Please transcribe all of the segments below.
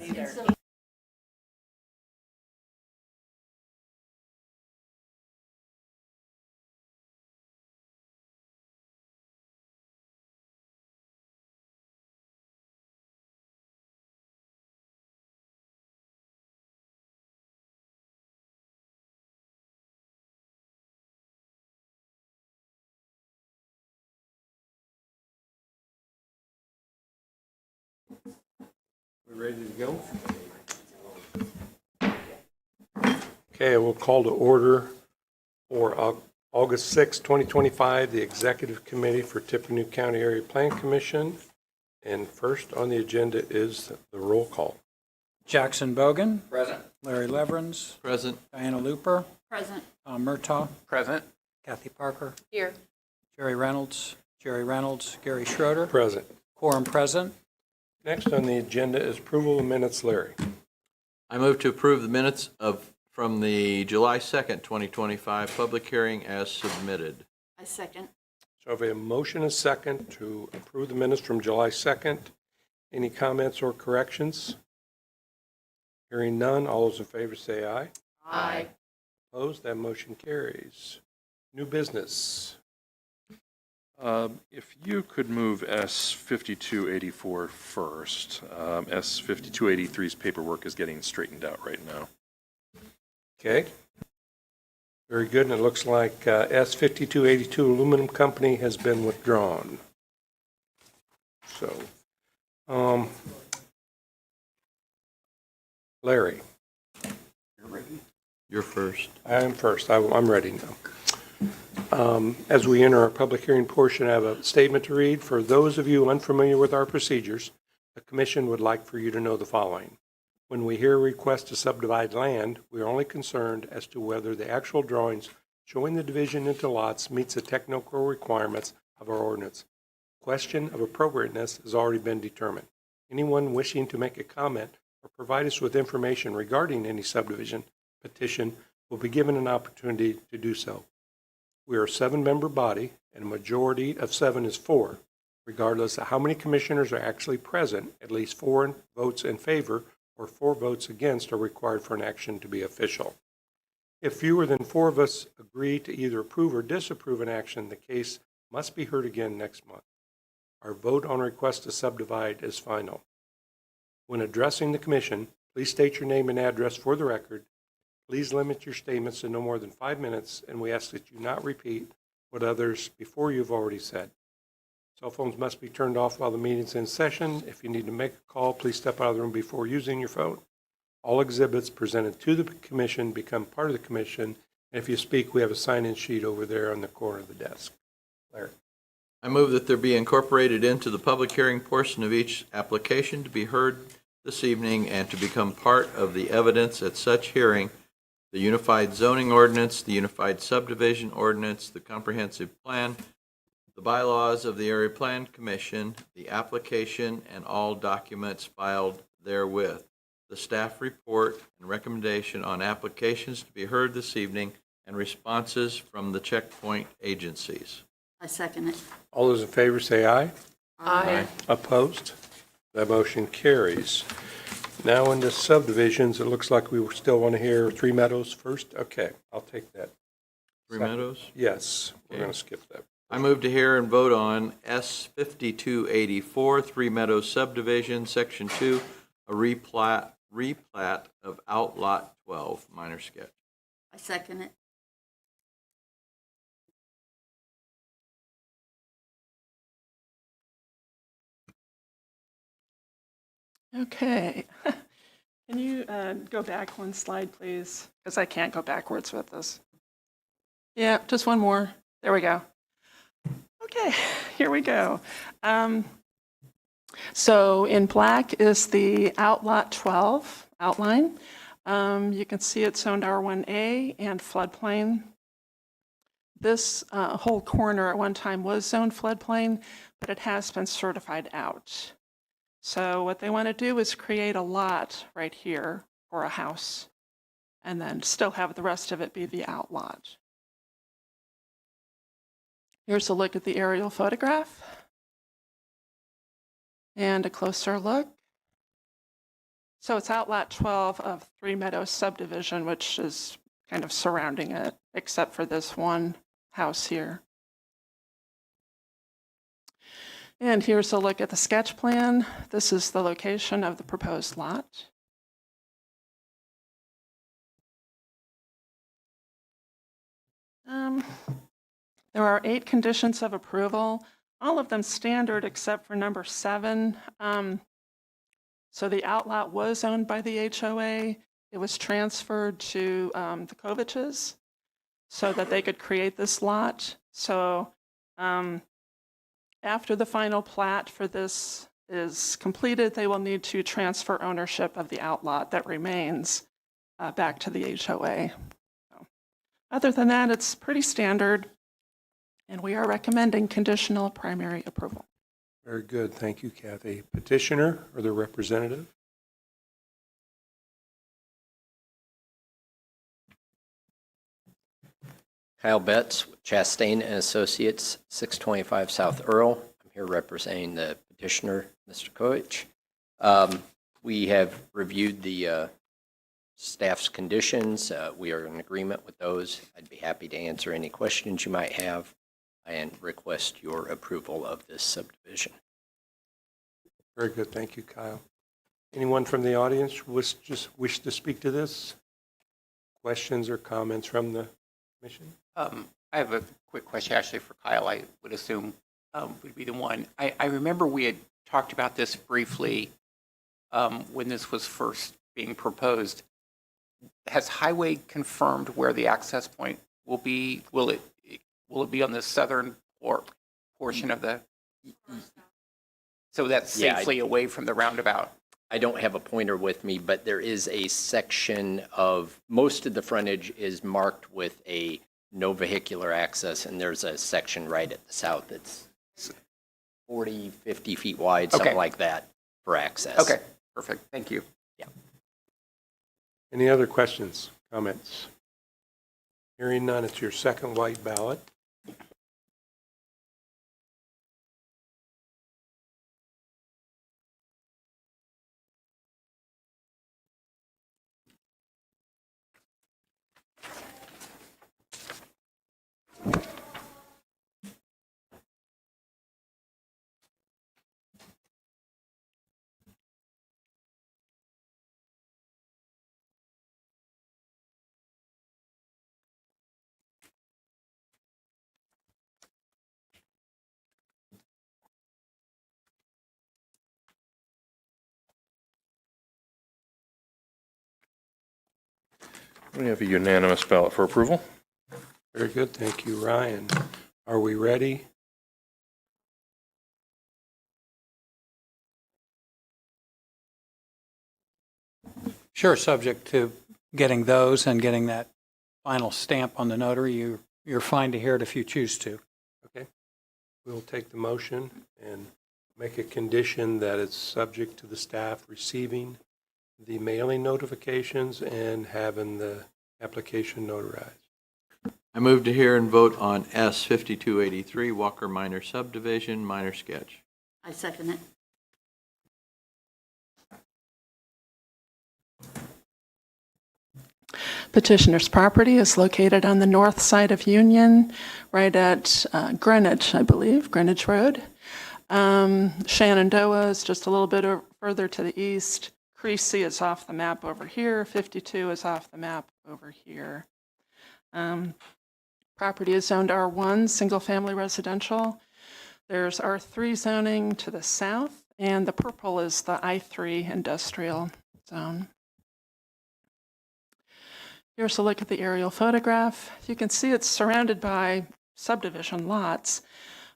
We ready to go? Okay, we'll call to order for August 6, 2025, the Executive Committee for Tippecanoe County Area Plan Commission. And first on the agenda is the roll call. Jackson Bogan. Present. Larry Leverins. Present. Diana Looper. Present. Tom Murtaugh. Present. Kathy Parker. Here. Jerry Reynolds. Gary Schroeder. Present. Quorum present. Next on the agenda is approval of minutes. Larry. I move to approve the minutes from the July 2nd, 2025 public hearing as submitted. I second. So I have a motion and a second to approve the minutes from July 2nd. Any comments or corrections? Hearing none, all those in favor say aye. Aye. Opposed? That motion carries. New business. If you could move S5284 first. S5283's paperwork is getting straightened out right now. Okay. Very good. And it looks like S5282 Aluminum Company has been withdrawn. So, Larry. You're ready? You're first. I am first. I'm ready now. As we enter our public hearing portion, I have a statement to read. For those of you unfamiliar with our procedures, the Commission would like for you to know the following. When we hear a request to subdivide land, we are only concerned as to whether the actual drawings showing the division into lots meets the technical requirements of our ordinance. The question of appropriateness has already been determined. Anyone wishing to make a comment or provide us with information regarding any subdivision petition will be given an opportunity to do so. We are a 7-member body, and a majority of 7 is 4. Regardless of how many commissioners are actually present, at least 4 votes in favor or 4 votes against are required for an action to be official. If fewer than 4 of us agree to either approve or disapprove an action, the case must be heard again next month. Our vote on request to subdivide is final. When addressing the Commission, please state your name and address for the record. Please limit your statements to no more than 5 minutes, and we ask that you not repeat what others before you have already said. Cell phones must be turned off while the meeting's in session. If you need to make a call, please step out of the room before using your phone. All exhibits presented to the Commission become part of the Commission, and if you speak, we have a sign-in sheet over there on the corner of the desk. Larry. I move that there be incorporated into the public hearing portion of each application to be heard this evening and to become part of the evidence at such hearing the Unified Zoning Ordinance, the Unified Subdivision Ordinance, the Comprehensive Plan, the bylaws of the Area Plan Commission, the application, and all documents filed therewith, the staff report and recommendation on applications to be heard this evening, and responses from the checkpoint agencies. I second it. All those in favor say aye. Aye. Opposed? That motion carries. Now into subdivisions, it looks like we still want to hear Three Meadows first. Okay, I'll take that. Three Meadows? Yes, we're Okay. going to skip that. I move to hear and vote on S5284, Three Meadows Subdivision, Section 2, a replat of Outlot 12, minor sketch. I second it. Okay. Can you go back one slide, please? Because I can't go backwards with this. Yeah, just one more. There we go. Okay, here we go. So in black is the Outlot 12 outline. You can see it's zoned R1A and floodplain. This whole corner at one time was zoned floodplain, but it has been certified out. So what they want to do is create a lot right here for a house and then still have the rest of it be the outlot. Here's a look at the aerial photograph and a closer look. So it's Outlot 12 of Three Meadows subdivision, which is kind of surrounding it, except for this one house here. And here's a look at the sketch plan. This is the location of the proposed lot. There are 8 conditions of approval, all of them standard except for number 7. So the outlot was owned by the HOA. It was transferred to the Koviches so that they could create this lot. So after the final plat for this is completed, they will need to transfer ownership of the outlot that remains back to the HOA. So, other than that, it's pretty standard, and we are recommending conditional primary approval. Very good. Thank you, Kathy. Petitioner or the representative? Kyle Betts, Chastain and Associates, 625 South Earl. I'm here representing the petitioner, Mr. Koich. We have reviewed the staff's conditions. We are in agreement with those. I'd be happy to answer any questions you might have and request your approval of this subdivision. Very good. Thank you, Kyle. Anyone from the audience wish to speak to this? Questions or comments from the commission? I have a quick question actually for Kyle, I would assume would be the one. I remember we had talked about this briefly when this was first being proposed. Has Highway confirmed where the access point will be? Will it be on the southern portion of the, so that's safely away from the roundabout? I don't have a pointer with me, but there is a section of, most of the frontage is marked with a no vehicular access, and there's a section right at the south that's 40, 50 feet wide, something Okay. like that, for access. Okay, perfect. Thank you. Any other questions, comments? Hearing none, it's your second white ballot. We have a unanimous ballot for approval. Very good. Thank you, Ryan. Are we ready? Sure, subject to getting those and getting that final stamp on the notary, you're fine to hear it if you choose to. Okay. We'll take the motion and make a condition that it's subject to the staff receiving the mailing notifications and having the application notarized. I move to hear and vote on S 5283 Walker Minor Subdivision, minor sketch. I second it. Petitioner's property is located on the north side of Union, right at Greenwich, I believe, Greenwich Road. Shenandoah is just a little bit further to the east. Creasy is off the map over here. 52 is off the map over here. Property is zoned R1, single-family residential. There's R3 zoning to the south, and the purple is the I3 industrial zone. Here's a look at the aerial photograph. You can see it's surrounded by subdivision lots,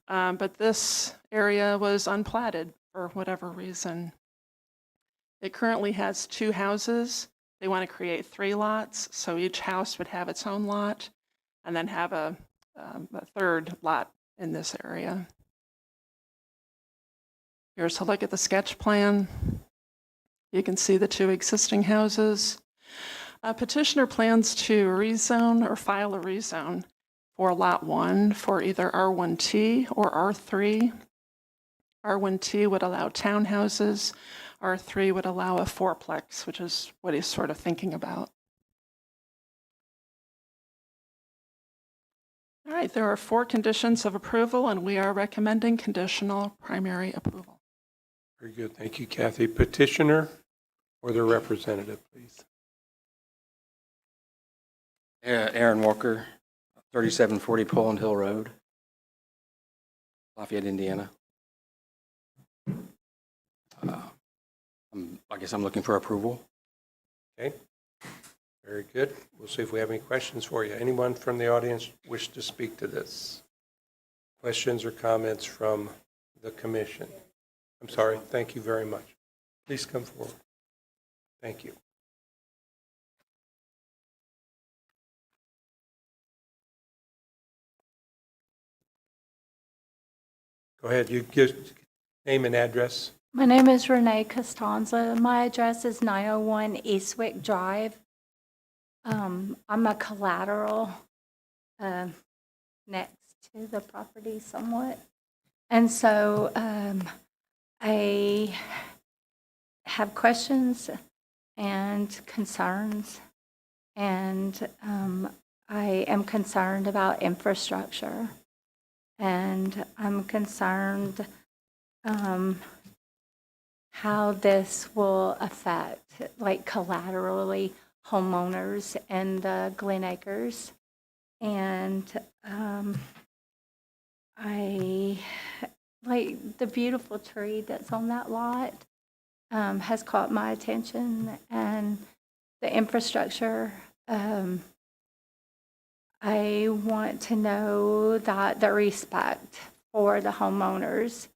but this area was unplatted for whatever reason. It currently has 2 houses. They want to create 3 lots, so each house would have its own lot, and then have a third lot in this area. Here's a look at the sketch plan. You can see the 2 existing houses. Petitioner plans to rezone or file a rezone for Lot 1 for either R1T or R3. R1T would allow townhouses. R3 would allow a fourplex, which is what he's sort of thinking about. All right, there are 4 conditions of approval, and we are recommending conditional primary approval. Very good. Thank you, Kathy. Petitioner or their representative, please. Aaron Walker, 3740 Poland Hill Road, Lafayette, Indiana. I guess I'm looking for approval. Okay. Very good. We'll see if we have any questions for you. Anyone from the audience wish to speak to this? Questions or comments from the commission? I'm sorry. Thank you very much. Please come forward. Thank you. Go ahead. You give name and address. My name is Renee Costanza. My address is 901 Eastwick Drive. I'm a collateral next to the property somewhat. And so I have questions and concerns, and I am concerned about infrastructure, and I'm concerned how this will affect, like, collaterally homeowners in the Glen Acres. And I like the beautiful tree that's on that lot has caught my attention, and the infrastructure. I want to know that the respect for the homeowners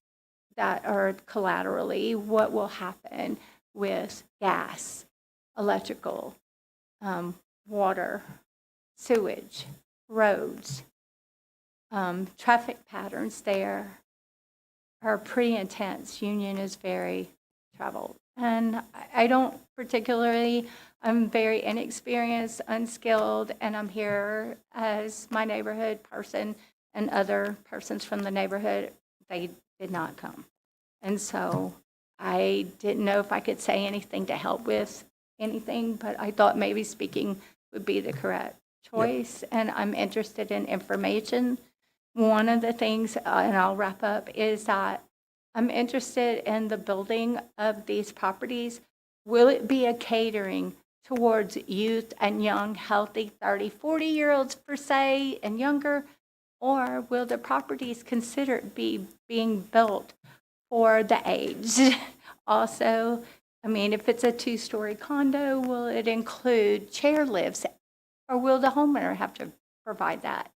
that are collaterally, what will happen with gas, electrical, water, sewage, roads. Traffic patterns there are pretty intense. Union is very traveled. And I don't particularly, I'm very inexperienced, unskilled, and I'm here as my neighborhood person, and other persons from the neighborhood, they did not come. And so I didn't know if I could say anything to help with anything, but I thought maybe speaking would be the correct choice. And I'm interested in information. One of the things, and I'll wrap up, is that I'm interested in the building of these properties. Will it be a catering towards youth and young, healthy 30, 40-year-olds per se and younger? Or will the properties considered be being built for the aged? Also, I mean, if it's a 2-story condo, will it include chair lifts, or will the homeowner have to provide that?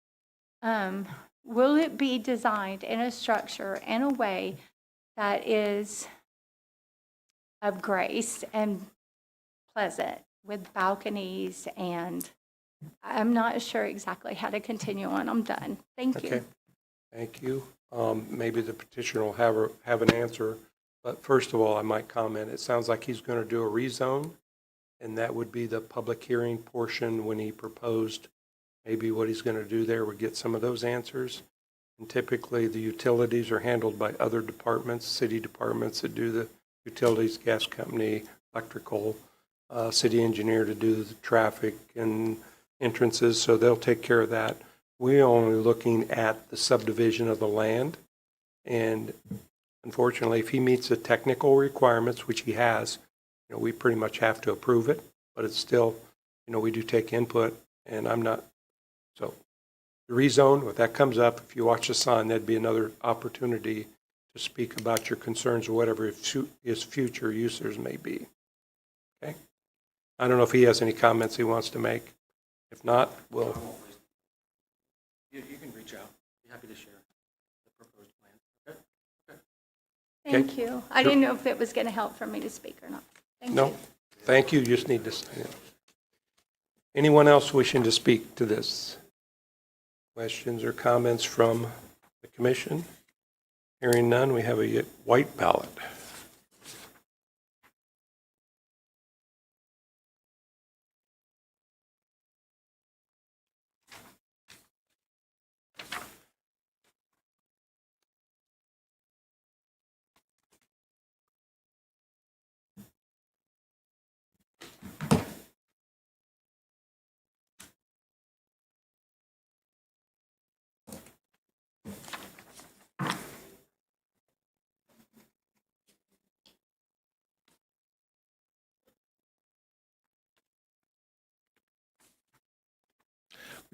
Will it be designed in a structure in a way that is of grace and pleasant with balconies? And I'm not sure exactly how to continue on. I'm done. Thank you. Okay. Thank you. Maybe the petitioner will have an answer. But first of all, I might comment. It sounds like he's going to do a rezone, and that would be the public hearing portion when he proposed maybe what he's going to do there. Would get some of those answers. And typically, the utilities are handled by other departments, city departments that do the utilities, gas company, electrical, city engineer to do the traffic and entrances, so they'll take care of that. We're only looking at the subdivision of the land, and unfortunately, if he meets the technical requirements, which he has, we pretty much have to approve it, but it's still, we do take input, and I'm not, so the rezone, if that comes up, if you watch the sign, that'd be another opportunity to speak about your concerns or whatever his future users may be. Okay? I don't know if he has any comments he wants to make. If not, we'll. You can reach out. Be happy to share the proposed plan. Okay? Thank you. I didn't know if it was going to help for me to speak or not. Thank you. No, thank you. You just need to sign it. Anyone else wishing to speak to this? Questions or comments from the commission? Hearing none, we have a white ballot.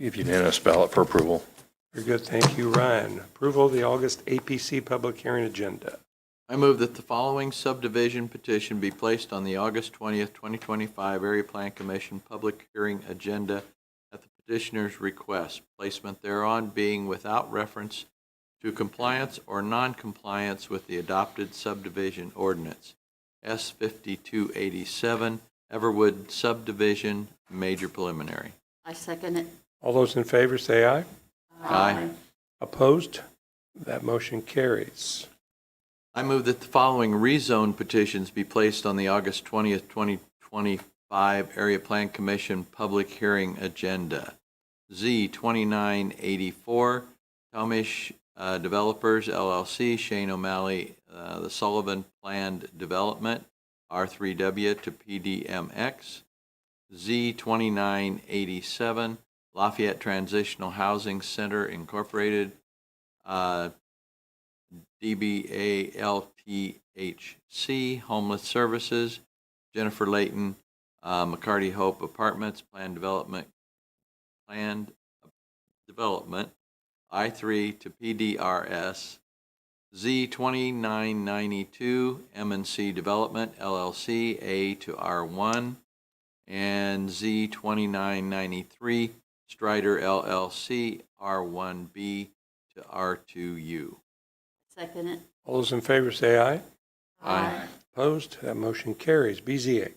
Give unanimous ballot for approval. Very good, thank you, Ryan. Approval of the August APC public hearing agenda. I move that the following subdivision petition be placed on the August 20th, 2025 Area Plan Commission public hearing agenda at the petitioner's request, placement thereon being without reference to compliance or non-compliance with the adopted subdivision ordinance, S 5287, Everwood subdivision, major preliminary. I second it. All those in favor say aye. Aye. Opposed? That motion carries. I move that the following rezone petitions be placed on the August 20th, 2025 Area Plan Commission public hearing agenda. Z 2984, Tomish Developers LLC, Shane O'Malley, the Sullivan Planned Development, R3W to PDMX. Z 2987, Lafayette Transitional Housing Center Incorporated, DBALTHC, Homeless Services, Jennifer Layton, McCarty Hope Apartments, Planned Development, I3 to PDRS, Z2992, M&C Development, LLC, A to R1, and Z2993, Strider, LLC, R1B to R2U. Second it. All those in favor say aye. Aye. Opposed? That motion carries. BZA.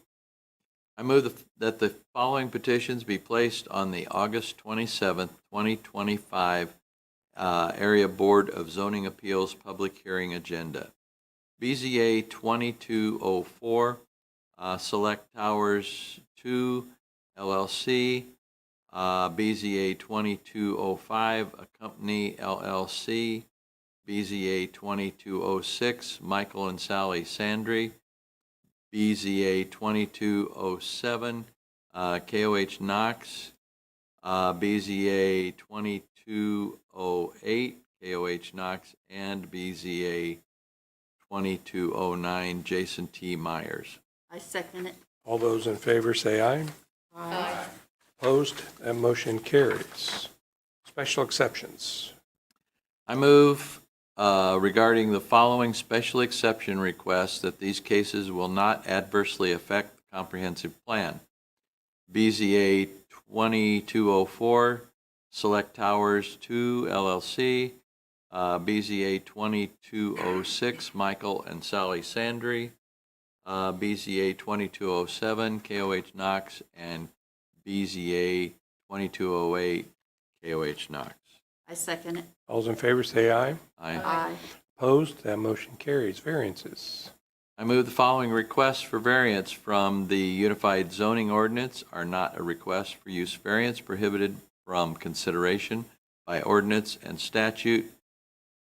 I move that the following petitions be placed on the August 27th, 2025 Area Board of Zoning Appeals public hearing agenda. BZA 2204, Select Towers 2, LLC. BZA 2205, A Company, LLC. BZA 2206, Michael and Sally Sandry. BZA 2207, KOH Knox. BZA 2208, KOH Knox, and BZA 2209, Jason T. Myers. I second it. All those in favor say aye. Aye. Opposed? That motion carries. Special exceptions. I move regarding the following special exception requests that these cases will not adversely affect the comprehensive plan. BZA 2204, Select Towers 2, LLC. BZA 2206, Michael and Sally Sandry. BZA 2207, KOH Knox, and BZA 2208, KOH Knox. I second it. All those in favor say aye. Aye. Aye. Opposed? That motion carries. Variances. I move the following requests for variance from the Unified Zoning Ordinance are not a request for use variance prohibited from consideration by ordinance and statute.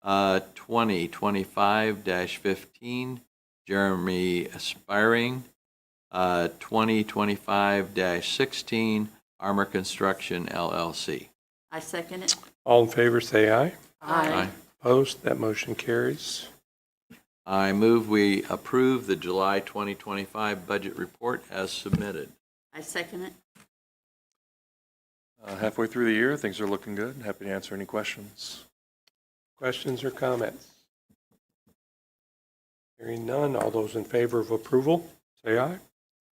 2025-15, Jeremy Aspiring. 2025-16, Armor Construction, LLC. I second it. All in favor say aye. Aye. Opposed? That motion carries. I move we approve the July 2025 budget report as submitted. I second it. Halfway through the year, things are looking good. Happy to answer any questions. Questions or comments? Hearing none. All those in favor of approval say aye.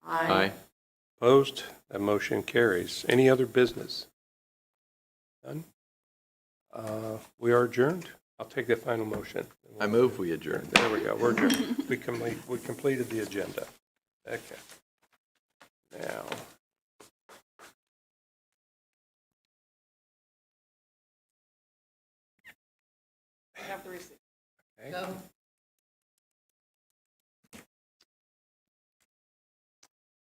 Aye. Opposed? That motion carries. Any other business? None? We are adjourned. I'll take that final motion. I move we adjourn. There we go. We're adjourned. We completed the agenda. Okay. Now. I have the receipt. Okay. Go.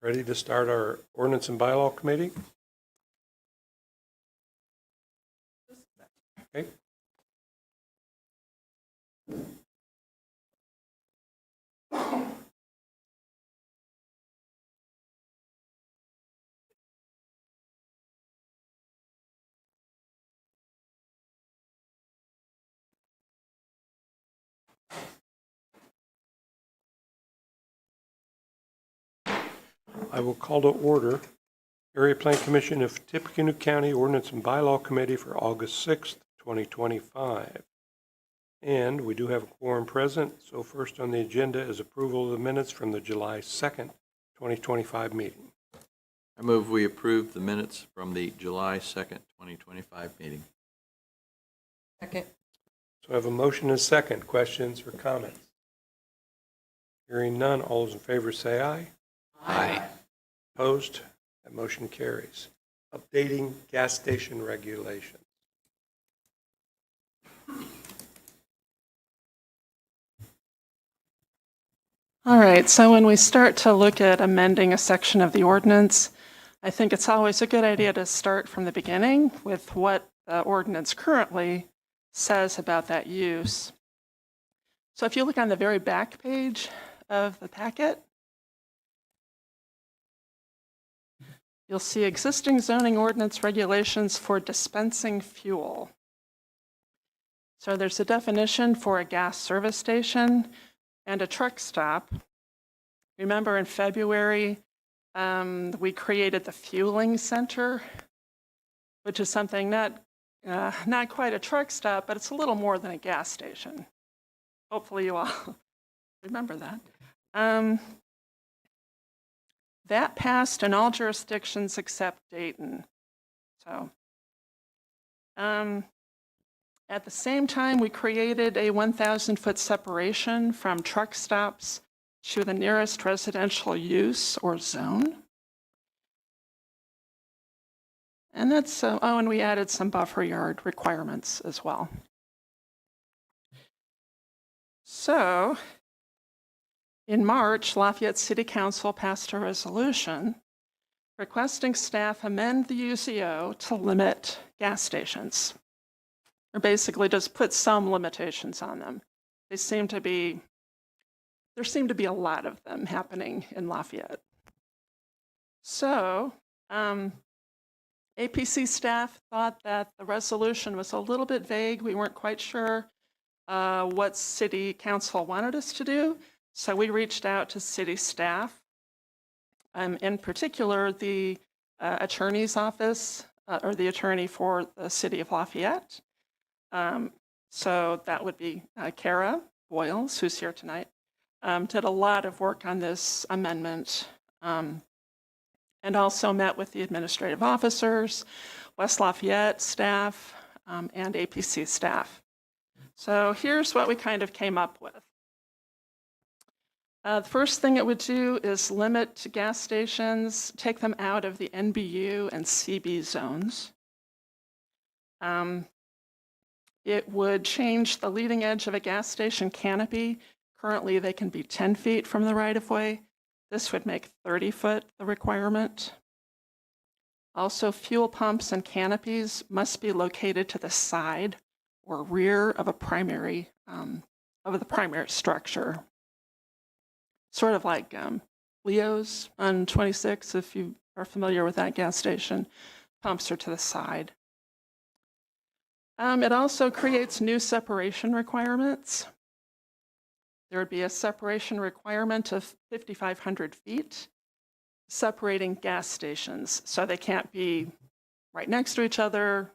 Ready to start our ordinance and bylaw committee? Okay. I will call to order Area Plan Commission of Tippecanoe County Ordinance and Bylaw Committee for August 6th, 2025. And we do have a quorum present, so first on the agenda is approval of the minutes from the July 2nd, 2025 meeting. I move we approve the minutes from the July 2nd, 2025 meeting. Second. So I have a motion and a second. Questions or comments? Hearing none, all those in favor say aye. Aye. Opposed? That motion carries. Updating gas station regulations. All right, so when we start to look at amending a section of the ordinance, I think it's always a good idea to start from the beginning with what the ordinance currently says about that use. So if you look on the very back page of the packet, you'll see existing zoning ordinance regulations for dispensing fuel. So there's a definition for a gas service station and a truck stop. Remember in February, we created the fueling center, which is something not quite a truck stop, but it's a little more than a gas station. Hopefully you all remember that. That passed in all jurisdictions except Dayton. So, at the same time, we created a 1,000-foot separation from truck stops to the nearest residential use or zone. And that's, and we added some buffer yard requirements as well. So, in March, Lafayette City Council passed a resolution requesting staff amend the UCO to limit gas stations, or basically just put some limitations on them. There seem to be a lot of them happening in Lafayette. So, APC staff thought that the resolution was a little bit vague. We weren't quite sure what City Council wanted us to do. So we reached out to city staff, in particular the attorney's office, or the attorney for the city of Lafayette. So that would be Kara Boyles, who's here tonight, did a lot of work on this amendment, and also met with the administrative officers, West Lafayette staff, and APC staff. So here's what we kind of came up with. The first thing it would do is limit gas stations, take them out of the NBU and CB zones. It would change the leading edge of a gas station canopy. Currently, they can be 10 feet from the right-of-way. This would make 30 foot the requirement. Also, fuel pumps and canopies must be located to the side or rear of a primary, of the primary structure. Sort of like Leo's on 26, if you are familiar with that gas station. Pumps are to the side. It also creates new separation requirements. There would be a separation requirement of 5,500 feet separating gas stations, so they can't be right next to each other.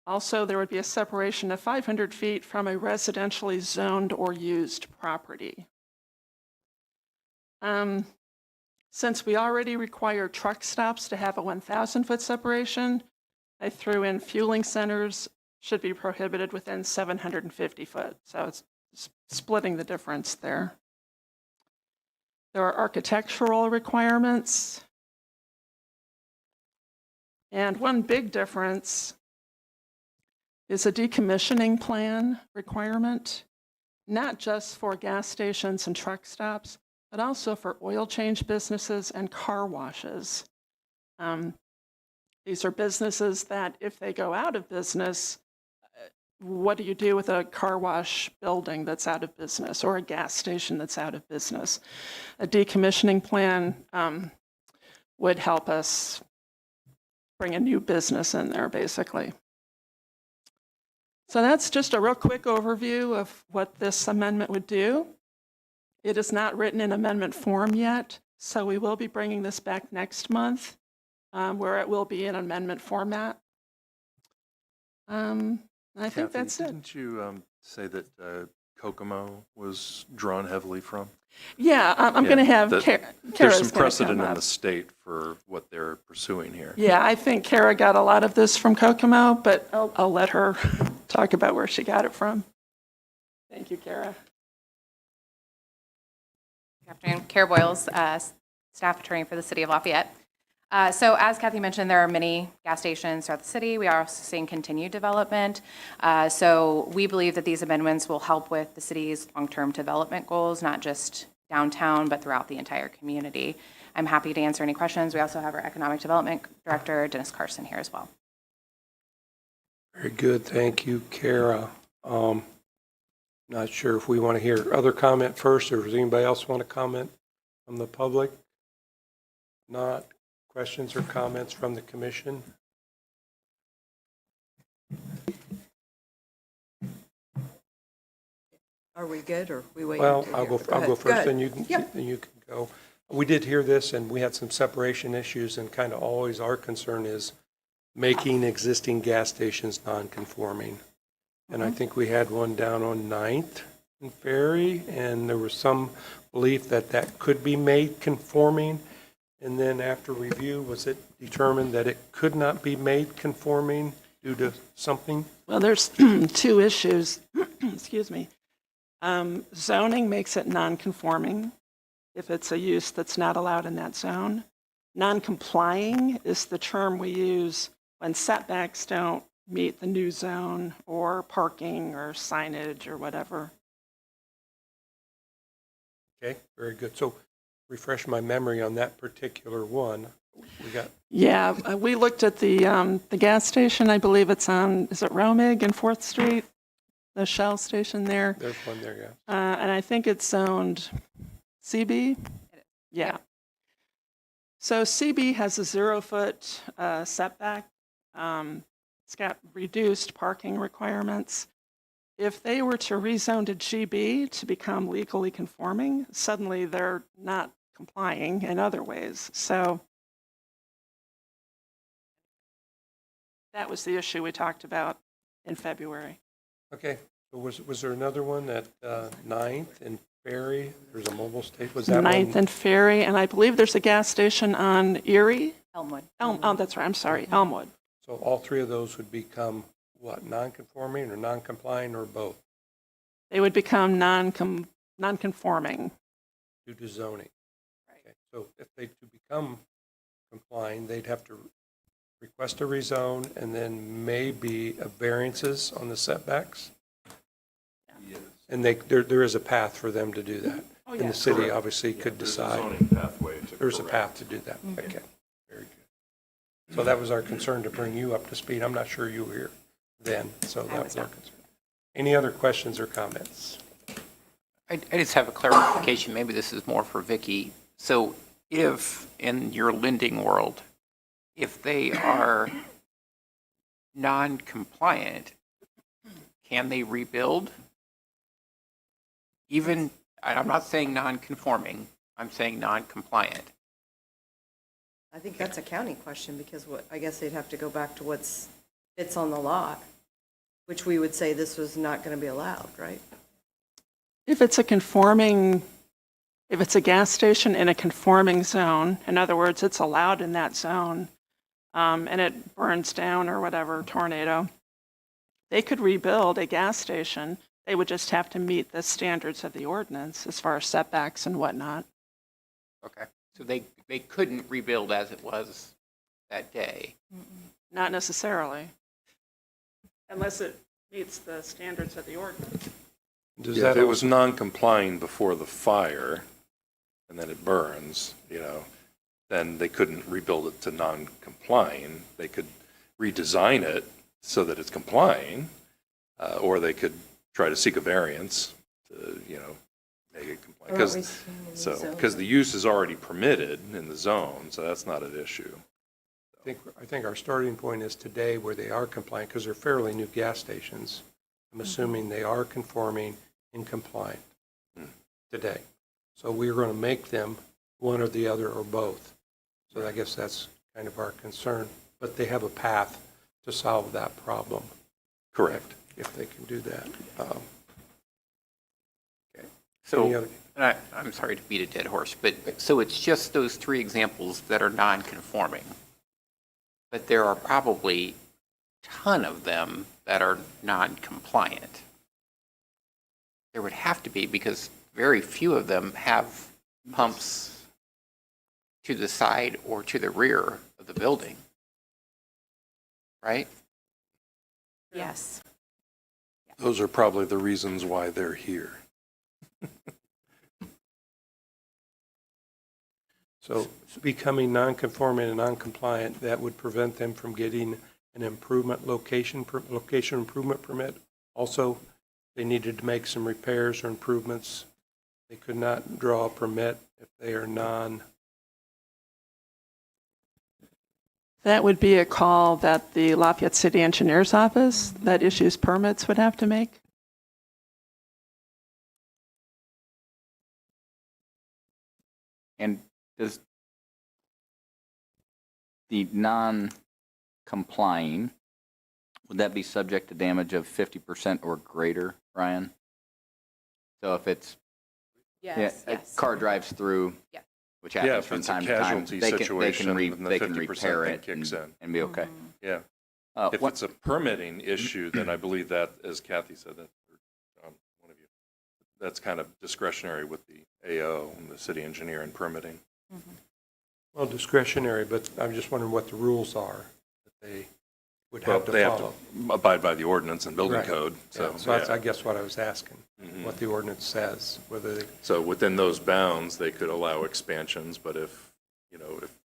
Also, there would be a separation of 500 feet from a residentially zoned or used property. Since we already require truck stops to have a 1,000-foot separation, I threw in fueling centers should be prohibited within 750 foot. So it's splitting the difference there. There are architectural requirements. And one big difference is a decommissioning plan requirement, not just for gas stations and truck stops, but also for oil change businesses and car washes. These are businesses that if they go out of business, what do you do with a car wash building that's out of business or a gas station that's out of business? A decommissioning plan would help us bring a new business in there, basically. So that's just a real quick overview of what this amendment would do. It is not written in amendment form yet, So we will be bringing this back next month, where it will be in amendment format. I think Kathy, that's it. Didn't you say that Kokomo was drawn heavily from? Yeah, I'm going to have that- Kara's There's some gonna precedent come in up. the state for what they're pursuing here. Yeah, I think Kara got a lot of this from Kokomo, but I'll let her talk about where she got it from. Thank you, Kara. Good afternoon. Kara Boyles, staff attorney for the City of Lafayette. So as Kathy mentioned, there are many gas stations throughout the city. We are also seeing continued development. So we believe that these amendments will help with the city's long-term development goals, not just downtown, but throughout the entire community. I'm happy to answer any questions. We also have our Economic Development Director, Dennis Carson, here as well. Very good. Thank you, Kara. Not sure if we want to hear other comment first, or does anybody else want to comment from the public? Not. Questions or comments from the commission? Are we good, or we wait? Well, I'll go first, then you can, Yep. then you can go. We did hear this, and we had some separation issues, and kind of always our concern is making existing gas stations non-conforming. And I think we had one down on 9th and Ferry, and there was some belief that that could be made conforming. And then after review, was it determined that it could not be made conforming due to something? Well, there's two issues. Excuse me. Zoning makes it non-conforming if it's a use that's not allowed in that zone. Non-complying is the term we use when setbacks don't meet the new zone, or parking or signage or whatever. Okay, very good. So refresh my memory on that particular one. We got, Yeah, we looked at the gas station. I believe it's on, is it Romig and 4th Street? The Shell station there. there's one there, yeah. And I think it's zoned CB? Yeah. So CB has a 0-foot setback. It's got reduced parking requirements. If they were to rezone to GB to become legally conforming, suddenly they're not complying in other ways. So that was the issue we talked about in February. Okay, so was there another one at 9th and Ferry? There's a mobile station, was that one? 9th and Ferry, and I believe there's a gas station on Erie. Elmwood. Oh, that's right, I'm sorry, Elmwood. So all three of those would become, what, non-conforming or non-compliant or both They would become non-conforming. due to zoning? Okay, so if they to become complying, they'd have to request a rezone and then maybe a variances on the setbacks? Yes. And there is a path for them to do that? Oh, And yeah. the city obviously could There's a decide. zoning pathway to There's a correct. path to do that. Okay, very good. So that was our concern, to bring you up to speed. I'm not sure you were here then, so that was our concern. Any other questions or comments? I just have a clarification. Maybe this is more for Vicky. So if, in your lending world, if they are non-compliant, can they rebuild? Even, I'm not saying non-conforming, I'm saying non-compliant. I think that's a county question, because I guess they'd have to go back to it's on the lot, which we would say this was not going to be allowed, right? If it's a gas station in a conforming zone, in other words, it's allowed in that zone, and it burns down or whatever, tornado, they could rebuild a gas station. They would just have to meet the standards of the ordinance as far as setbacks and whatnot. Okay. So they couldn't rebuild as it was that day. Not necessarily, unless it meets the standards of the ordinance. Does Yeah, if that it was non-complying before the fire, and then it burns, then they couldn't rebuild it to non-complying. They could redesign it so that it's complying, or they could try to seek a variance to, make it comply. Because the use is already permitted in the zone, so that's not an issue. I think our starting point is today where they are compliant, because they're fairly new gas stations. I'm assuming they are conforming and compliant today. So we're going to make them one or the other or both. So I guess that's kind of our concern. But they have a path to solve that problem. Correct. If they can do that. Any So, other- I'm sorry to beat a dead horse, but, so it's just those three examples that are non-conforming. But there are probably a ton of them that are non-compliant. There would have to be, because very few of them have pumps to the side or to the rear of the building. Right? Yes. Those are probably the reasons why they're here. So becoming non-conforming and non-compliant, that would prevent them from getting an location improvement permit. Also, they needed to make some repairs or improvements. They could not draw a permit if they are That would be a call that the Lafayette City Engineer's Office that issues permits would have to make. And does the non-complying, would that be subject to damage of 50% or greater, Ryan? So if it's, Yes, a car drives through, Yeah. which Yeah, happens if from it's a time to time, casualty they situation, then the they can 50% repair thing it kicks in. and be okay. Yeah. If What- it's a permitting issue, then I believe that, as Kathy said, that, or one of you, that's kind of discretionary with the AO and the city engineer and permitting. well, discretionary, but I'm just wondering what the rules are that they would Well, have to they have follow. to abide by the ordinance and building Right. code, so. Yeah, so that's, yeah. I guess, what I was asking, Mhm. what the ordinance says, whether they, So within those bounds, they could allow expansions, but if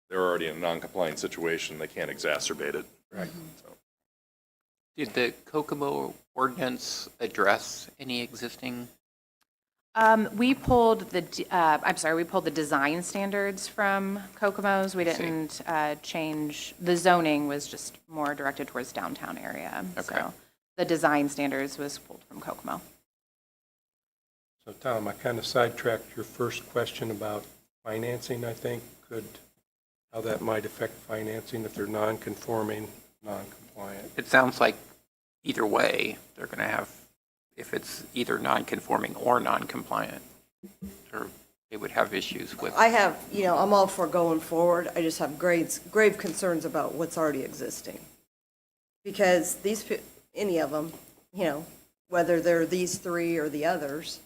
they're already in a non-compliant situation, they can't exacerbate it. right. So, Did the Kokomo ordinance address any existing? We pulled we pulled the design standards from Kokomo's. We I see. didn't change, the zoning was just more directed towards downtown area. Okay. So the design standards was pulled from Kokomo. So Tom, I kind of sidetracked your first question about financing, I think, how that might affect financing if they're non-conforming, non-compliant. It sounds like either way, they're going to have, if it's either non-conforming or non-compliant, or they would have issues with. I have, I'm all for going forward. I just have grave concerns about what's already existing. Because any of them, whether they're these three or the others,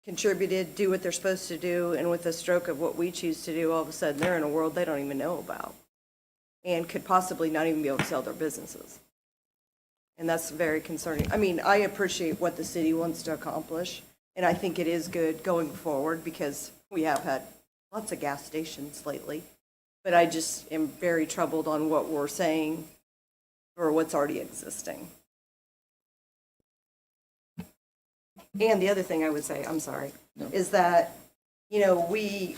contributed, do what they're supposed to do, and with the stroke of what we choose to do, all of a sudden they're in a world they don't even know about and could possibly not even be able to sell their businesses. And that's very concerning. I mean, I appreciate what the city wants to accomplish, and I think it is good going forward because we have had lots of gas stations lately. But I just am very troubled on what we're saying for what's already existing. And the other thing I would say, I'm sorry, is that, we,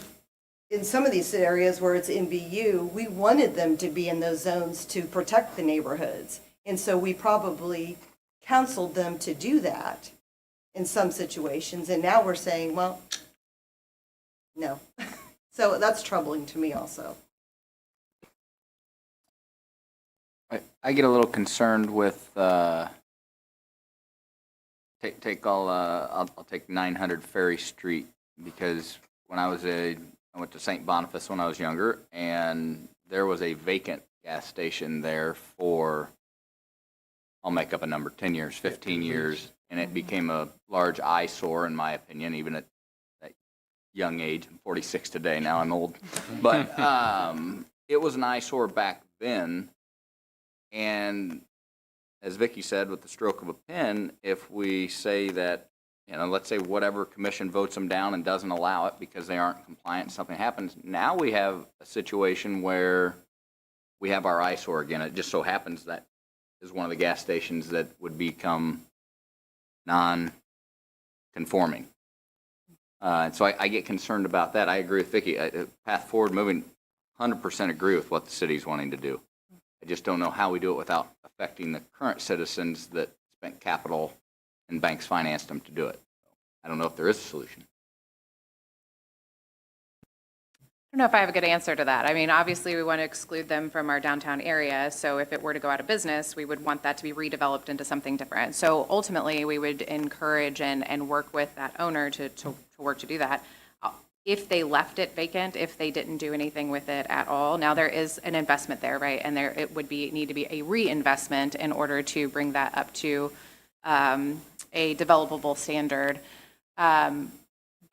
in some of these areas where it's NBU, we wanted them to be in those zones to protect the neighborhoods. And so we probably counseled them to do that in some situations. And now we're saying, well, no. So that's troubling to me also. I get a little concerned with, I'll take 900 Ferry Street, because when I went to St. Boniface when I was younger, and there was a vacant gas station there for, I'll make up a number, 10 years, 15 years, and it became a large eyesore, in my opinion, even at that young age. I'm 46 today, now I'm old. But it was an eyesore back then, and as Vicki said, with the stroke of a pen, if we say that, let's say whatever commission votes them down and doesn't allow it because they aren't compliant, something happens, now we have a situation where we have our eyesore again. It just so happens that is one of the gas stations that would become non-conforming. And so I get concerned about that. I agree with Vicki. Path forward, moving, 100% agree with what the city's wanting to do. I just don't know how we do it without affecting the current citizens that spent capital and banks financed them to do it. I don't know if there is a solution. I don't know if I have a good answer to that. I mean, obviously, we want to exclude them from our downtown area, so if it were to go out of business, we would want that to be redeveloped into something different. So ultimately, we would encourage and work with that owner to work to do that. If they left it vacant, if they didn't do anything with it at all, now there is an investment there, right? And there, it would need to be a reinvestment in order to bring that up to a developable standard.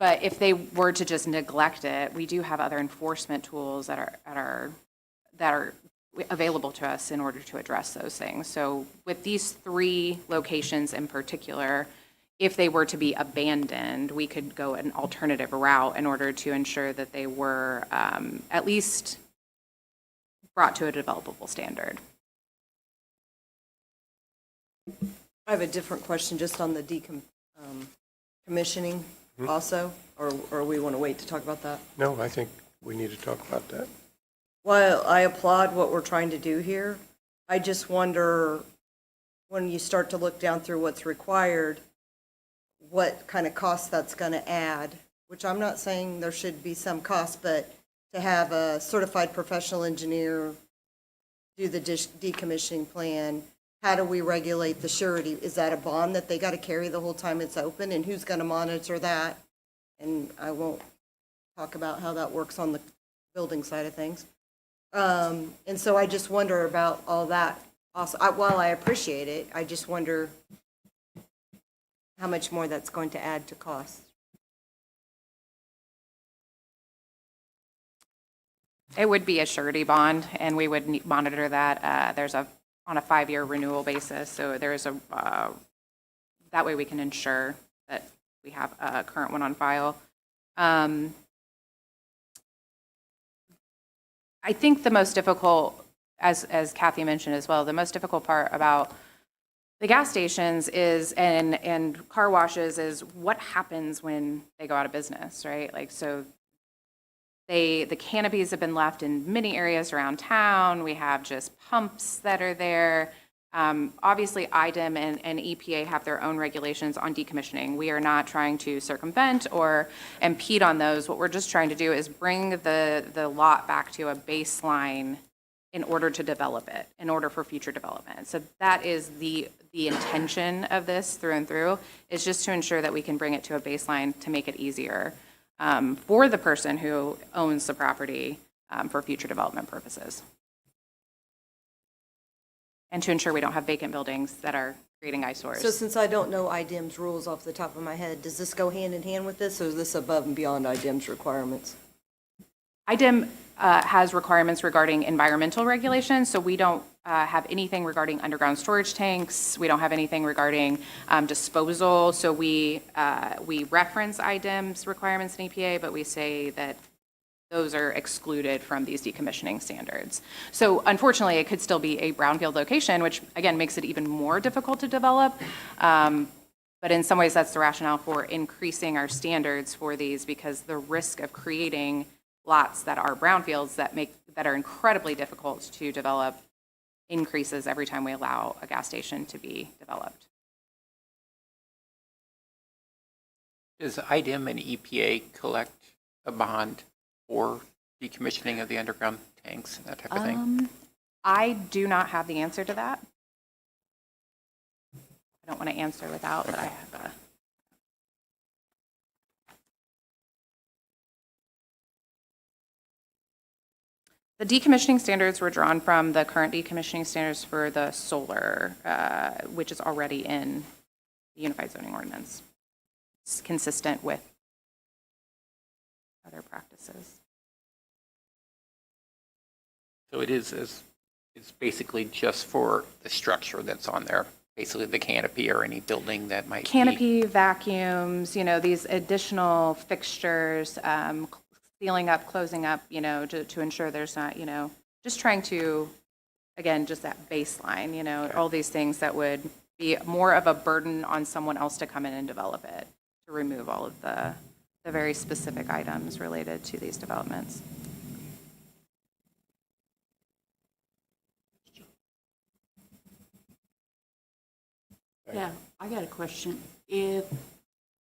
But if they were to just neglect it, we do have other enforcement tools that are available to us in order to address those things. So with these 3 locations in particular, if they were to be abandoned, we could go an alternative route in order to ensure that they were at least brought to a developable standard. I have a different question just on the decommissioning also, or we want to wait to talk about that? No, I think we need to talk about that. While I applaud what we're trying to do here, I just wonder, when you start to look down through what's required, what kind of cost that's going to add, which I'm not saying there should be some cost, but to have a certified professional engineer do the decommissioning plan, how do we regulate the surety? Is that a bond that they got to carry the whole time it's open, and who's going to monitor that? And I won't talk about how that works on the building side of things. And so I just wonder about all that. Also, while I appreciate it, I just wonder how much more that's going to add to cost. It would be a surety bond, and we would monitor that. There's on a 5-year renewal basis, so there's that way we can ensure that we have a current one on file. I think the most difficult, as Kathy mentioned as well, the most difficult part about the gas stations is and car washes is what happens when they go out of business, right? Like, so the canopies have been left in many areas around town. We have just pumps that are there. Obviously, IDEM and EPA have their own regulations on decommissioning. We are not trying to circumvent or impede on those. What we're just trying to do is bring the lot back to a baseline in order to develop it, in order for future development. So that is the intention of this through and through, is just to ensure that we can bring it to a baseline to make it easier for the person who owns the property for future development purposes. And to ensure we don't have vacant buildings that are creating eyesores. So since I don't know IDEM's rules off the top of my head, does this go hand in hand with this, or is this above and beyond IDEM's requirements? IDEM has requirements regarding environmental regulations, so we don't have anything regarding underground storage tanks. We don't have anything regarding disposal. So we reference IDEM's requirements in EPA, but we say that those are excluded from these decommissioning standards. So unfortunately, it could still be a brownfield location, which again makes it even more difficult to develop. But in some ways, that's the rationale for increasing our standards for these, because the risk of creating lots that are brownfields that are incredibly difficult to develop increases every time we allow a gas station to be developed. Does IDEM and EPA collect a bond for decommissioning of the underground tanks and that type of thing? I do not have the answer to that. I don't want to answer without, but I have a. The decommissioning standards were drawn from the current decommissioning standards for the solar, which is already in the Unified Zoning Ordinance. It's consistent with other practices. So it's basically just for the structure that's on there, basically the canopy or any building that might Canopy, vacuums, these additional fixtures, sealing up, closing up, to ensure there's not, just trying to, again, just that baseline, all these things that would be more of a burden on someone else to come in and develop it, to remove all of the very specific items related to these developments. Yeah, I got a question. If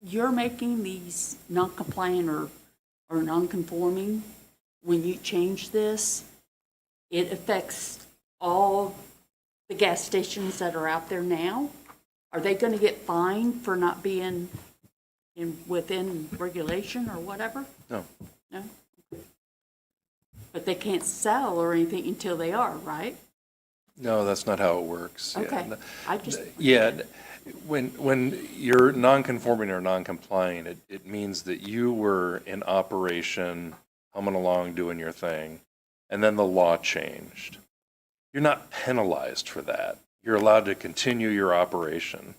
you're making these non-compliant or non-conforming, when you change this, it affects all the gas stations that are out there now? Are they going to get fined for not being within regulation or whatever? No. No? But they can't sell or anything until they are, right? No, that's not how it works. Okay. I just. Yeah, when you're non-conforming or non-compliant, it means that you were in operation, humming along, doing your thing, and then the law changed. You're not penalized for that. You're allowed to continue your operation.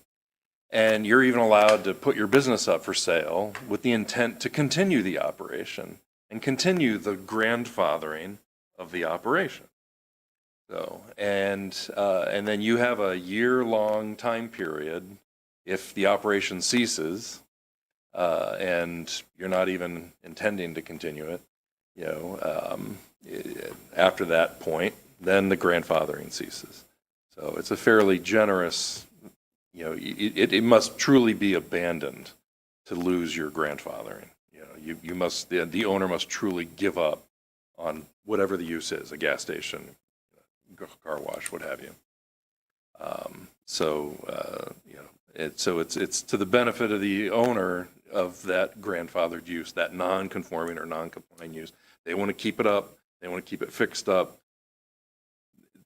And you're even allowed to put your business up for sale with the intent to continue the operation and continue the grandfathering of the operation. So, and then you have a year-long time period if the operation ceases, and you're not even intending to continue it, after that point, then the grandfathering ceases. So it's a fairly generous, it must truly be abandoned to lose your grandfathering. You must, the owner must truly give up on whatever the use is, a gas station, car wash, what have you. So it's to the benefit of the owner of that grandfathered use, that non-conforming or non-compliant use. They want to keep it up. They want to keep it fixed up.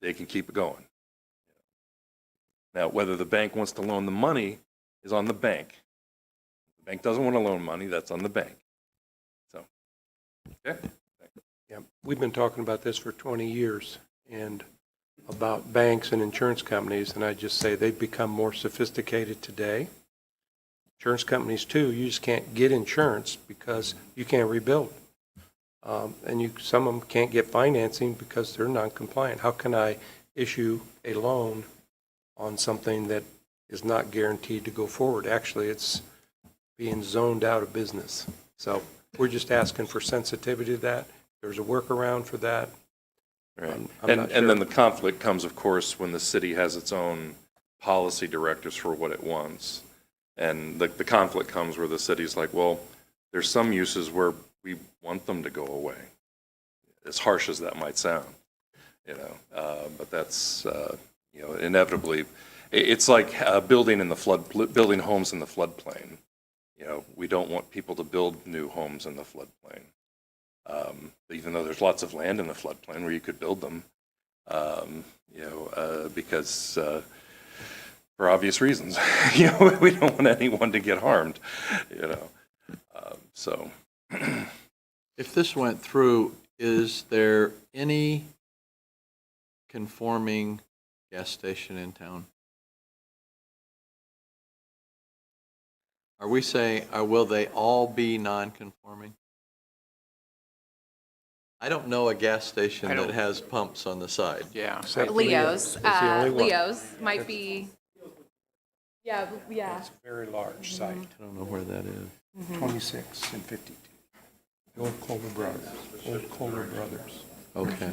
They can keep it going. Now, whether the bank wants to loan the money is on the bank. If the bank doesn't want to loan money, that's on the bank. So, okay. Yeah, we've been talking about this for 20 years and about banks and insurance companies, and I just say they've become more sophisticated today. Insurance companies too, you just can't get insurance because you can't rebuild. And some of them can't get financing because they're non-compliant. How can I issue a loan on something that is not guaranteed to go forward? Actually, it's being zoned out of business. So we're just asking for sensitivity to that. There's a workaround for that. Right. I'm not And sure. then the conflict comes, of course, when the city has its own policy directives for what it wants. And the conflict comes where the city's like, well, there's some uses where we want them to go away, as harsh as that might sound, but that's, inevitably, it's like building building homes in the floodplain. We don't want people to build new homes in the floodplain. Even though there's lots of land in the floodplain where you could build them, because for obvious reasons, we don't want anyone to get harmed, so. If this went through, is there any conforming gas station in town? Are we saying, will they all be non-conforming? I don't know a gas station that has pumps on the side. Yeah. Except Leo's, That's the only one. Leo's might be, yeah. It's a very large site, I don't know where that is. 26 and 52. The old Kohler Brothers. Okay.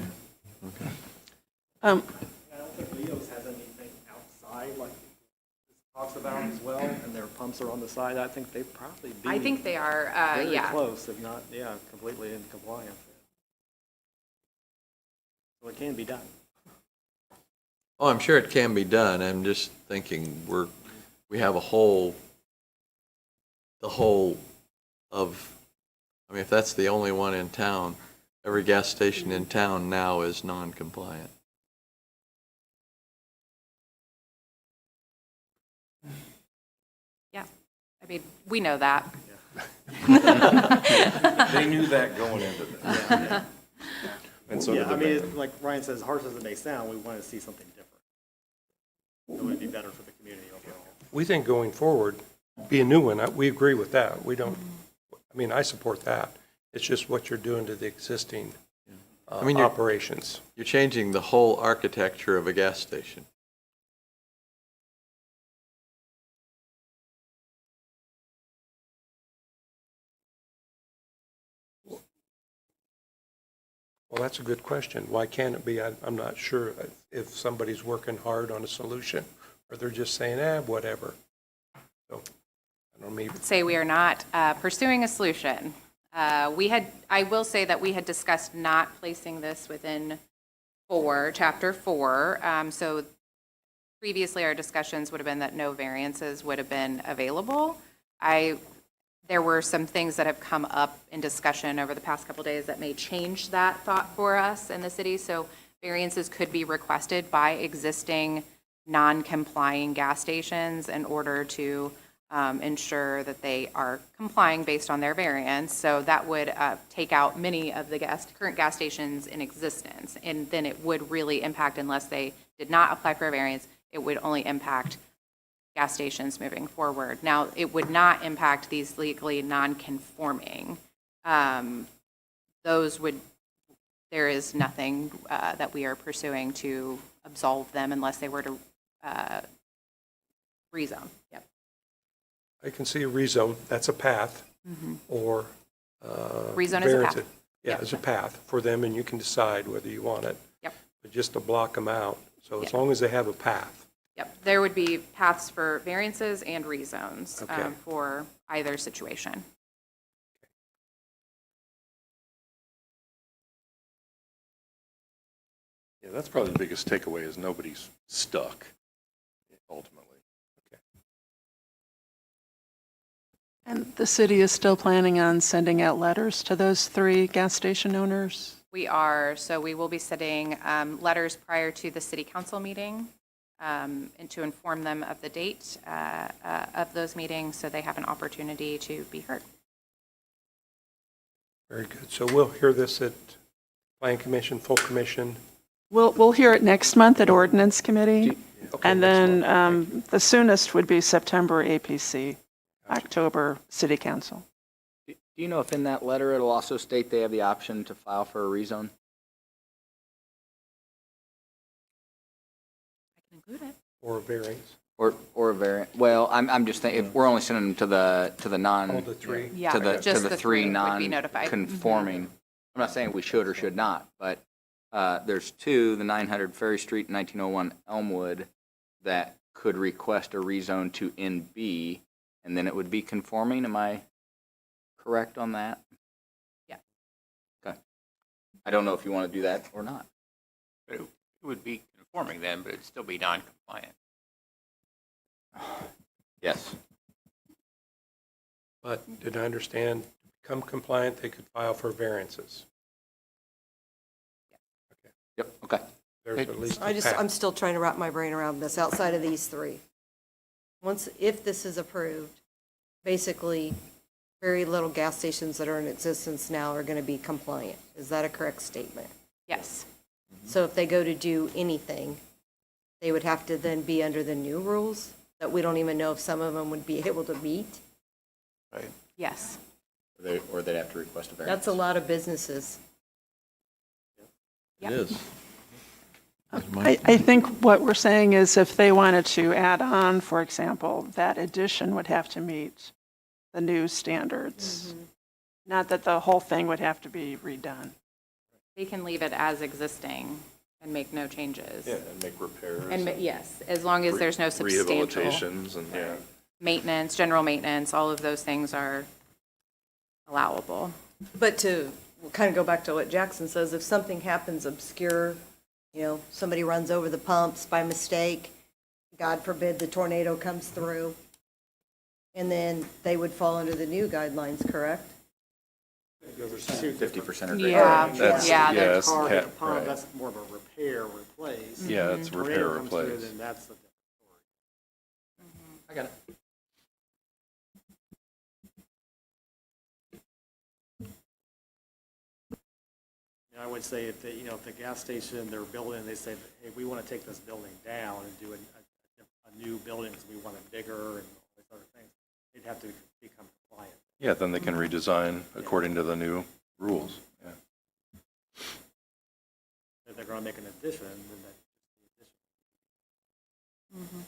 I don't think Leo's has anything outside like this talks about as well, and their pumps are on the side. I think they'd probably be. I think they are, very yeah. close, if not, completely in compliance. So it can be done. Oh, I'm sure it can be done. I'm just thinking we have the whole of, if that's the only one in town, every gas station in town now is non-compliant. Yeah, I mean, we know that. They knew that going into this. And so did the bank. Like Ryan says, harsh as it may sound, we want to see something different. It would be better for the community overall. We think going forward, be a new one. We agree with that. We don't, I support that. It's just what you're doing to the existing operations. You're changing the whole architecture of a gas station. Well, that's a good question. Why can't it be? I'm not sure if somebody's working hard on a solution or they're just saying, whatever. So, I don't know, maybe. Say we are not pursuing a solution. I will say that we had discussed not placing this within chapter 4. So previously, our discussions would have been that no variances would have been available. There were some things that have come up in discussion over the past couple days that may change that thought for us in the city. So variances could be requested by existing non-complying gas stations in order to ensure that they are complying based on their variance. So that would take out many of the current gas stations in existence. And then it would really impact, unless they did not apply for a variance, it would only impact gas stations moving forward. Now, it would not impact these legally non-conforming. There is nothing that we are pursuing to absolve them unless they were to rezone. Yep. I can see a rezone, that's a path, or Rezone is a variance path. it. Yeah, as a path for them, and you can decide whether you want it. Yep. But just to block them out, so as Yep. long as they have a path. Yep. There would be paths for variances and rezones Okay. for either situation. Yeah, that's probably the biggest takeaway is nobody's stuck ultimately. And the city is still planning on sending out letters to those 3 gas station owners? We are, so we will be sending letters prior to the city council meeting and to inform them of the date of those meetings so they have an opportunity to be heard. Very good. So we'll hear this at Plan Commission, full commission. We'll hear it next month at Ordinance Committee, Okay, and next then month. the soonest would be September APC, October City Council. Do you know if in that letter it'll also state they have the option to file for a rezone? I can include it. Or a variance. Or a variant? Well, I'm just thinking, if we're only sending them to the non. All the 3. Yeah, to the just to the the 3 3 would be notified. non-conforming. I'm not saying we should or should not, but there's 2, the 900 Ferry Street and 1901 Elmwood, that could request a rezone to NB, and then it would be conforming. Am I correct on that? Yeah. Okay. I don't know if you want to do that or not. But it would be conforming then, but it'd still be non-compliant. Yes. But did I understand, to become compliant, they could file for variances? Yep, okay. There's at least a path. I'm still trying to wrap my brain around this outside of these 3. If this is approved, basically, very little gas stations that are in existence now are going to be compliant. Is that a correct statement? Yes. So if they go to do anything, they would have to then be under the new rules that we don't even know if some of them would be able to meet? Yes. Or they'd have to request a variance. That's a lot of businesses. It is. I think what we're saying is if they wanted to add on, for example, that addition would have to meet the new standards. Not that the whole thing would have to be redone. They can leave it as existing and make no changes. Yeah, and make repairs. And yes, as long as there's no substantial Rehabilitations and, yeah. maintenance, general maintenance, all of those things are allowable. But to kind of go back to what Jackson says, if something happens obscure, somebody runs over the pumps by mistake, God forbid the tornado comes through, and then they would fall under the new guidelines, correct? 50% or greater. Yeah, That's- yeah, yeah, that's- it's Car hit ha- the pump, right. that's more of a repair, replace. Yeah, it's repair, Tornado comes through, replace. Then that's the different story. I got it. I would say if the gas station, they're building, they say, hey, we want to take this building down and do a new building because we want it bigger and all these other things, they'd have to become compliant. Yeah, then they can redesign according to the new rules. Yeah. If they're going to make an addition, then that's the addition.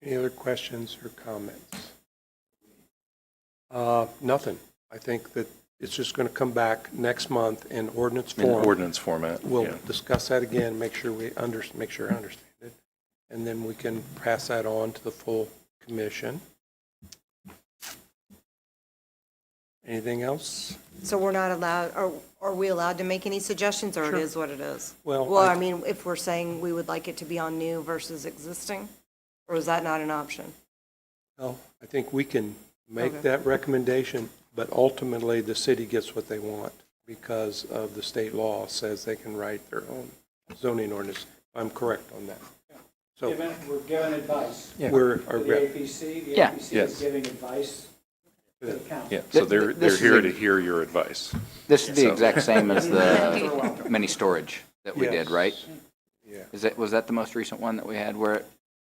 Any other questions or comments? Nothing. I think that it's just going to come back next month in ordinance In form. ordinance format. We'll yeah. discuss that again, make sure I understand it, and then we can pass that on to the full commission. Anything else? So we're not allowed, are we allowed to make any suggestions, or it is what it is? Well, I mean, if we're saying we would like it to be on new versus existing, or is that not an option? Well, I think we can make Okay. that recommendation, but ultimately the city gets what they want because of the state law says they can write their own zoning ordinance. I'm correct on that. So We're giving advice. we're, To the APC, the Yeah. APC Yes. is giving advice to the council. Yeah, so they're This is here a- to hear your advice. This is the So- exact same as the mini storage that we Yes. did, right? yeah. Was that the most recent one that we had where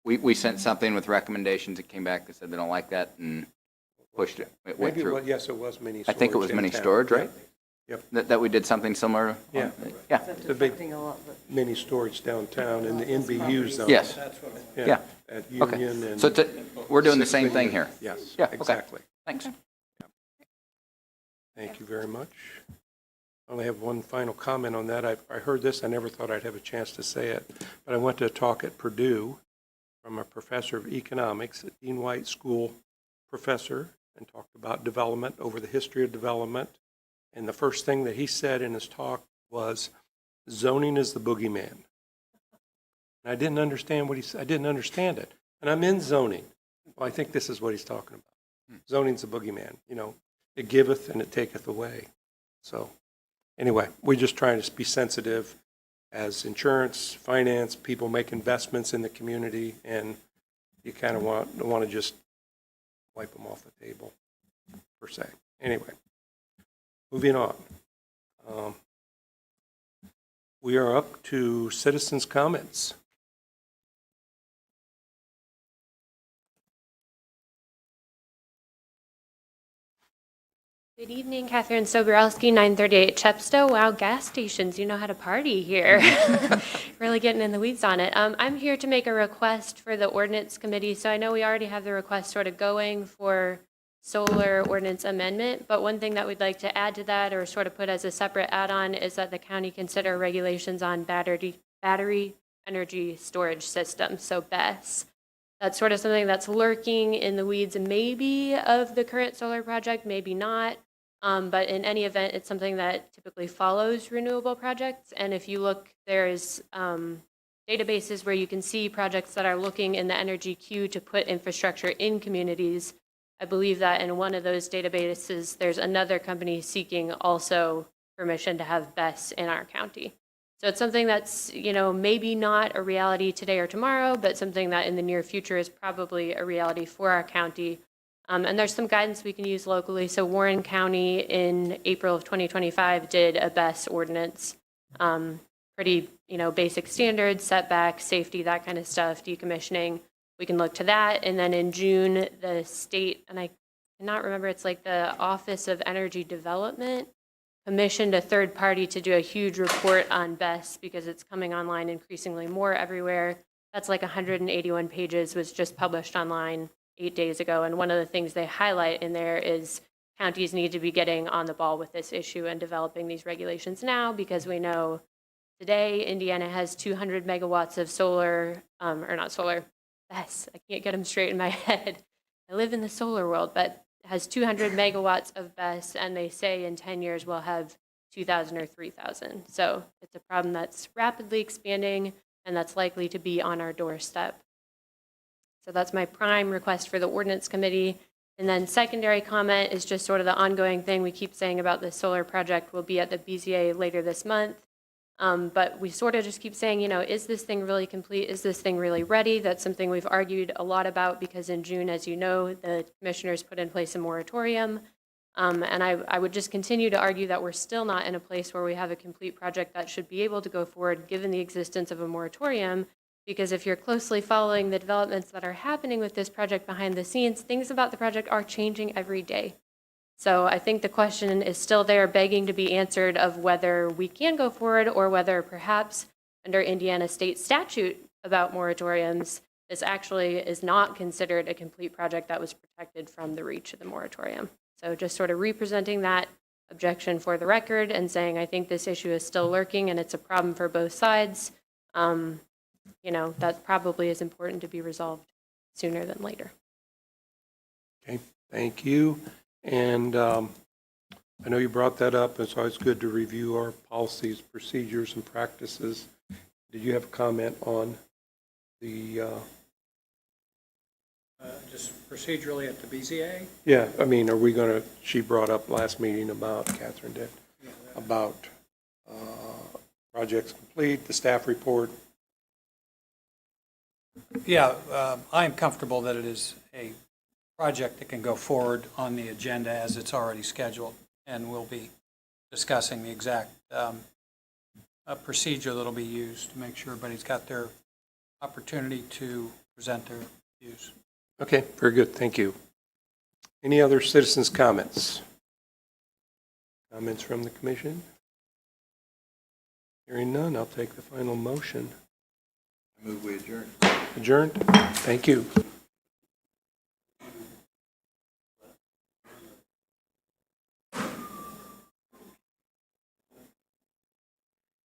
we sent something with recommendations, it came back, they said they don't like that and pushed it, it went Maybe, through. yes, it was mini I storage. think it was in mini town. storage, right? Yep. That we did something similar? on? Yeah. Yeah, The big Affecting a lot, but- mini storage downtown in the NBU zone. yes, yeah. At Okay. Union and. So we're doing the same thing here. Yes, Yeah, okay. exactly. Thanks. Thank you very much. I only have one final comment on that. I heard this, I never thought I'd have a chance to say it, but I went to a talk at Purdue from a professor of economics, a Dean White School professor, and talked about development, over the history of development. And the first thing that he said in his talk was, zoning is the boogeyman. And I didn't understand what he said. I didn't understand it. And I'm in zoning. Well, I think this is what he's talking about. Zoning's the boogeyman. You know, it giveth and it taketh away. So anyway, we're just trying to be sensitive as insurance, finance, people make investments in the community, and you kind of want to just wipe them off the table, per se. Anyway, moving on. We are up to citizens' comments. Good evening, Catherine Soborowski, 938 Chepstow. Wow, gas stations, you know how to party here. Really getting in the weeds on it. I'm here to make a request for the ordinance committee. So I know we already have the request sort of going for solar ordinance amendment, but one thing that we'd like to add to that, or sort of put as a separate add-on, is that the county consider regulations on battery energy storage systems, so BESS. That's sort of something that's lurking in the weeds, maybe of the current solar project, maybe not. But in any event, it's something that typically follows renewable projects. And if you look, there's databases where you can see projects that are looking in the energy queue to put infrastructure in communities. I believe that in one of those databases, there's another company seeking also permission to have BESS in our county. So it's something that's, you know, maybe not a reality today or tomorrow, but something that in the near future is probably a reality for our county. And there's some guidance we can use locally. So Warren County in April of 2025 did a BESS ordinance. Pretty, you know, basic standards, setbacks, safety, that kind of stuff, decommissioning. We can look to that. And then in June, the state, and I cannot remember, it's like the Office of Energy Development, commissioned a third party to do a huge report on BESS because it's coming online increasingly more everywhere. That's like 181 pages, was just published online 8 days ago. And one of the things they highlight in there is counties need to be getting on the ball with this issue and developing these regulations now, because we know today Indiana has 200 megawatts of solar, or not solar, BESS. I can't get them straight in my head. I live in the solar world, but has 200 megawatts of BESS, and they say in 10 years we'll have 2,000 or 3,000. So it's a problem that's rapidly expanding, and that's likely to be on our doorstep. So that's my prime request for the ordinance committee. And then secondary comment is just sort of the ongoing thing we keep saying about the solar project. Will be at the BZA later this month. But we sort of just keep saying, you know, is this thing really complete? Is this thing really ready? That's something we've argued a lot about, because in June, as you know, the commissioners put in place a moratorium. And I would just continue to argue that we're still not in a place where we have a complete project that should be able to go forward given the existence of a moratorium. Because if you're closely following the developments that are happening with this project behind the scenes, things about the project are changing every day. So I think the question is still there, begging to be answered, of whether we can go forward, or whether perhaps under Indiana state statute about moratoriums, this actually is not considered a complete project that was protected from the reach of the moratorium. So just sort of representing that objection for the record and saying, I think this issue is still lurking and it's a problem for both sides. You know, that probably is important to be resolved sooner than later. Okay, thank you. And I know you brought that up. It's always good to review our policies, procedures, and practices. Did you have a comment on the, Just procedurally at the BZA? yeah, I mean, are we going to, she brought up last meeting about, Catherine did, about projects complete, the staff report. Yeah, I am comfortable that it is a project that can go forward on the agenda as it's already scheduled, and we'll be discussing the exact procedure that'll be used to make sure everybody's got their opportunity to present their views. Okay, very good. Thank you. Any other citizens' comments? Comments from the commission? Hearing none, I'll take the final motion. I move we adjourn. Adjourned? Thank you.